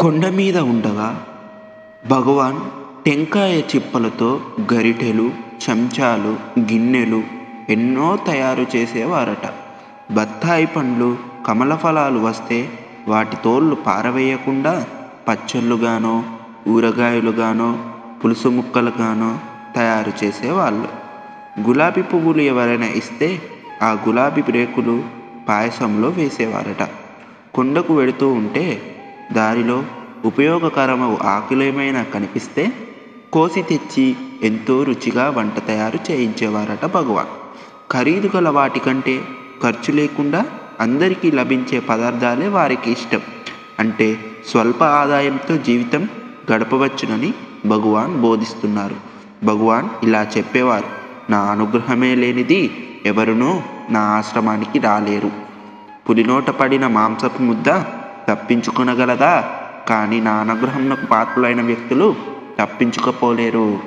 కొండ మీద ఉండగా భగవాన్ టెంకాయ చిప్పలతో గరిటెలు, చెంచాలు, గిన్నెలు ఎన్నో తయారు చేసేవారట. బత్తాయి పండ్లు, కమల ఫలాలు వస్తే వాటి తోళ్ళు పారవేయకుండా పచ్చళ్ళుగానో, ఊరగాయలుగానో, పులుసు ముక్కలుగానో తయారు చేసేవాళ్ళు. గులాబీ పువ్వులు ఎవరైనా ఇస్తే ఆ గులాబీ రేకులు పాయసంలో వేసేవారట. కొండకు వెడుతూ ఉంటే దారిలో ఉపయోగకరమవు ఆకులేమైనా కనిపిస్తే కోసి తెచ్చి ఎంతో రుచిగా వంట తయారు చేయించేవారట భగవాన్. ఖరీదు గల వాటికంటే ఖర్చు లేకుండా అందరికీ లభించే పదార్థాలే వారికి ఇష్టం. అంటే స్వల్ప ఆదాయంతో జీవితం గడపవచ్చునని భగవాన్ బోధిస్తున్నారు. భగవాన్ ఇలా చెప్పేవారు, నా అనుగ్రహమే లేనిది ఎవరునూ నా ఆశ్రమానికి రాలేరు. పులినోట పడిన మాంసపు ముద్ద తప్పించుకొనగలదా? కానీ నా అనుగ్రహంకు పాత్రులైన వ్యక్తులు తప్పించుకపోలేరు.